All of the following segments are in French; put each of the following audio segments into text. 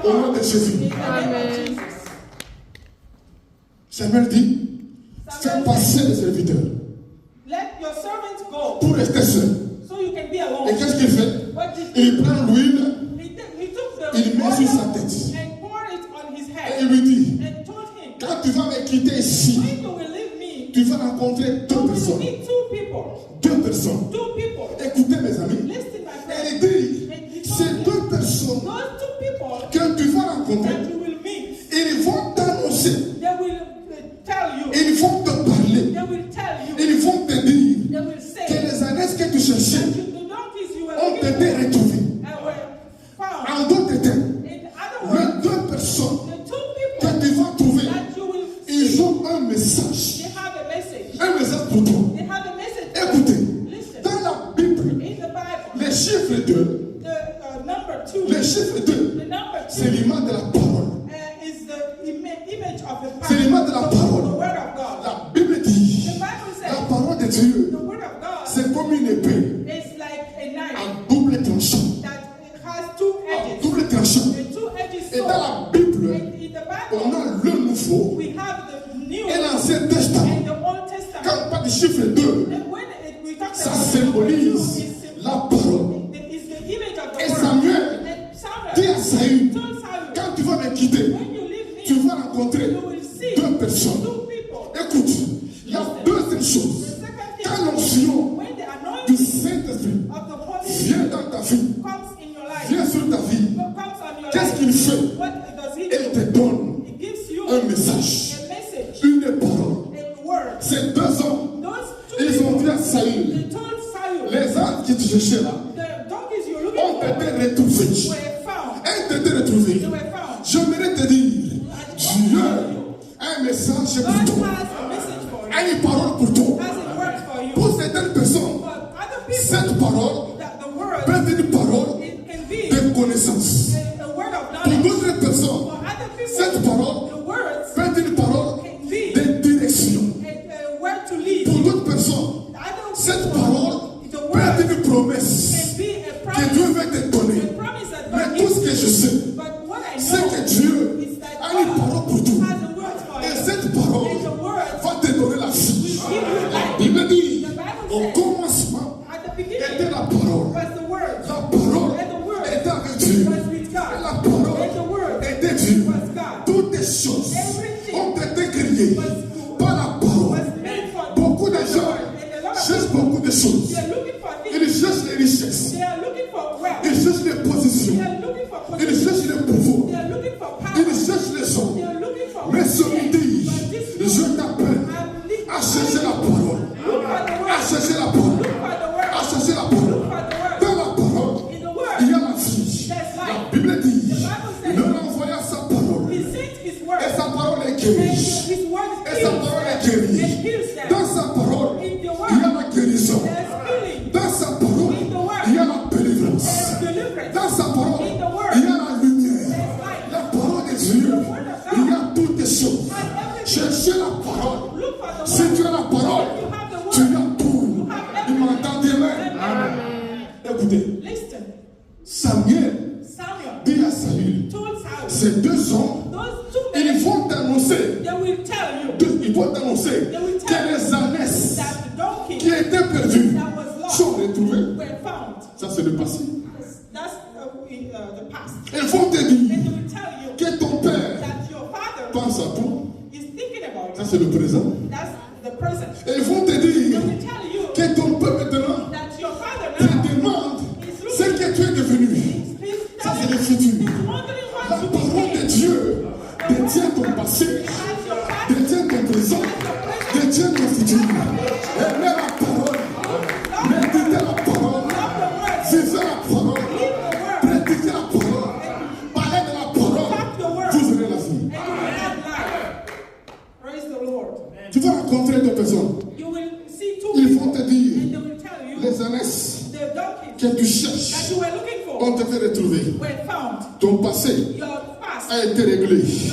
Au nom de Jésus. Amen. Samuel dit, fais passer les serviteurs Let your servants go pour rester seul. so you can be alone. Et qu'est-ce qu'il fait? What did he Il prend l'huile, He took the il met sur sa oil tête. and poured it on his Et head il lui dit, and told him, quand tu vas me quitter ici, when you will leave me, tu vas rencontrer you deux will personnes. meet two people. Deux personnes. Two people. Écoutez mes amis. Listen, my Et friend. il dit, And he told ces him, deux personnes those two people que tu vas rencontrer, that you will meet, ils vont t'annoncer, they will tell you, ils vont te parler, they will tell you, ils vont te dire they will que say les années que tu cherchais that the donkeys you were ont looking été for retrouvées. were found. En d'autres termes, In other words, les deux personnes the two que people tu vas trouver, that you will ils see, ont un message. they have a message. Un message pour toi. They have a message. for Écoutez, you. Listen, dans la Bible, in the Bible, les chiffres 2, the number two, les chiffres 2, the number c'est two l'image de la parole. is the image of the C'est l'image de la the parole. word of God. La Bible dit, The Bible la says parole de Dieu, the word of God c'est comme une épée is like a knife à double tranchant. that it has two À edges. double tranchant. The two edges Et dans sword. la Bible, And in the on Bible, a le Nouveau we have the New et l'Ancien Testament. and the Old Testament. Quand on parle du chiffre 2, And when we talk ça about symbolise la parole. it's the image of the Et word. Samuel And dit à Samuel Saül, told Samuel, quand tu vas me quitter, when you leave me, tu vas rencontrer you will see deux personnes. two people. Écoute, il y a deuxième The chose. second Quand thing, l'onction when the du anointing Saint-Esprit of the Holy vient Spirit dans ta vie, comes in your life, vient sur ta vie, comes on your qu'est-ce life, qu'il fait? what does he Il do? te donne He gives you un message, a message, une parole. a word. Ces deux hommes, Those two ils ont dit people, à Saül, they told Samuel, les âmes qui te cherchaient là, the donkeys you're ont looking for été retrouvées. were found. Elles ont été retrouvées. They were found. J'aimerais te dire, Dieu a un message God pour toi, has a message for you, a une parole pour toi. has a word for you. Pour certaines personnes, For other people, cette parole that the word peut être une parole it can be de connaissance. a word of Pour knowledge. d'autres personnes, For other people, cette parole the words peut être une parole can be de direction. a word to lead. Pour d'autres personnes, Other cette people, parole the peut être word une promesse can be a que Dieu promise, va te donner. a promise that God Mais tout ce gives. que je sais, But what I c'est know que Dieu is that a une parole pour God toi. has a word for Et you. cette parole And the word va te donner la vie. will give you La life. Bible dit, The Bible au says, commencement at the était beginning la parole. was the word. La parole And the word était avec Dieu. was with Et God. la parole And the word était Dieu. was God. Toutes les choses Everything ont été créées was par la parole. was made for Beaucoup de the gens word. And a lot of cherchent people, beaucoup de choses. they are looking for Ils things. cherchent les richesses. They are looking for wealth. Ils cherchent les positions. They are looking for Ils position. cherchent les pouvoirs. They are looking for power. Ils cherchent les They hommes. are looking for Mais ce midi, But this je t'appelle à chercher la parole. Look for the À word. chercher la parole. Look for the word. À chercher la parole. Look for the word. Dans la parole, In the word, il y a la vie. there's La life. Bible dit, The Bible says, il leur envoya sa parole. He sent His word. Et sa parole est And guérie. His word Et sa parole est guérie. and heals them. Dans sa parole, In the il y a word, la guérison. there's healing. Dans sa parole, In the word, il y a la délivrance. there's deliverance. Dans sa parole, In the word, il y a la lumière. there's light. La parole de Dieu, il y a toutes les choses. Has everything. Cherchez la parole. Look for the Si word. tu as la parole, You have the tu word. as tout. Il m'entend dire Amen. Écoutez, Listen, Samuel Samuel dit à Saül, told Saul, ces deux hommes, those two ils men, vont t'annoncer, they will tell you ils vont t'annoncer que les ânesses that the donkey qui étaient perdues that was lost sont retrouvées. were found. Ça, c'est le passé. That's the past. Ils vont te And dire they will tell you que ton père that your father pense à toi. is thinking about Ça, you. c'est le présent. That's the present. Et ils vont te They dire will tell you que ton père maintenant that your father te now demande is ce que tu es devenu. he's Ça, c'est telling le futur. he's wondering La what you parole de became. Dieu détient ton passé, Has your past, détient ton présent, détient ton futur. Aimez la parole, méditez la parole, love the word, vivez la parole, live the word, pratiquez la parole, parlez de la parole, talk the word, vous aurez la vie. and you will have life. Praise the Lord. Tu vas rencontrer deux personnes. You will see two Ils people, vont te and dire, they will tell you les ânesses the donkeys que tu that cherches you were looking for ont été retrouvées. were found. Ton passé Your past a été réglé is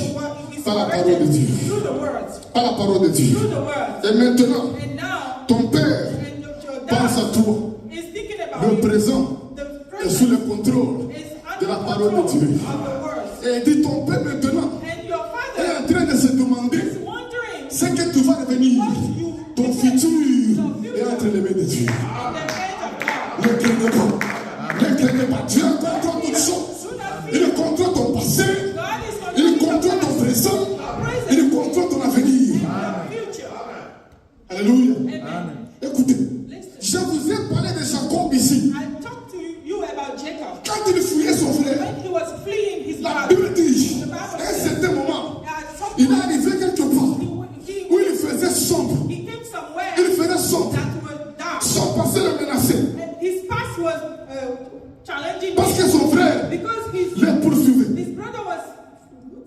par la parole de Dieu. through the words, Par la parole de Dieu. through the words. Et maintenant, And now, ton père and your pense à dad toi. is thinking about Le you. présent The est sous present le contrôle is de under la parole de control Dieu. of the words. Et dit ton père maintenant And your est father en train de se demander is wondering ce que tu vas devenir. Ton futur est entre les mains de Dieu. in the hands of God. Ne craignez pas. Ne craignez pas. Dieu contrôle toutes choses. Do not Il fear. contrôle ton passé. God is Il controlling your contrôle ton past, présent. your present, Il contrôle ton avenir. and your future. Alléluia. Amen. Écoutez, Listen. je vous ai parlé de Jacob ici. I talked to you about Jacob. Quand il fuyait son frère, When he was fleeing his la brother, Bible dit, à un certain moment, at some il est point, arrivé quelque part he où il faisait sombre. came somewhere Il faisait sombre. that was dark. Son passé le menaçait. And his past was challenging Parce que him son frère because his poursuivait. brother was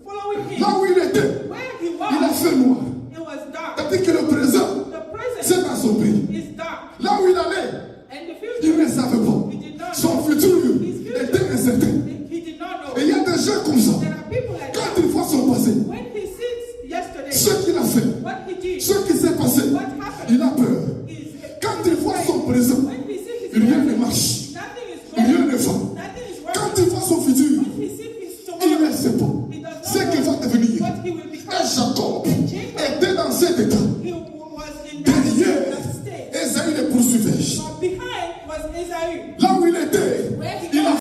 following him. Là où il était, Where he il a was, fait noir. it was dark. C'est-à-dire que le présent, The present c'est dans son pays. is dark. Là où il allait, And the il future, ne savait pas. he did not Son know. futur était incertain. He did not know. Et il y a des gens comme ça. There are people like Quand that. il voit son passé, When he sees yesterday, ce qu'il a fait, what he did, ce qui s'est passé, what happened, il a peur. is Quand il voit son présent, when he sees his rien ne present, marche. nothing is Rien going, ne va. nothing is Quand working. il voit son futur, When he sees his il tomorrow, ne sait pas he does ce not qu'il va know devenir. what he will become. Et Jacob Jacob, était dans cet état. he was in that Derrière, state. Esaü le poursuivait. But behind was Esau. Là où il était,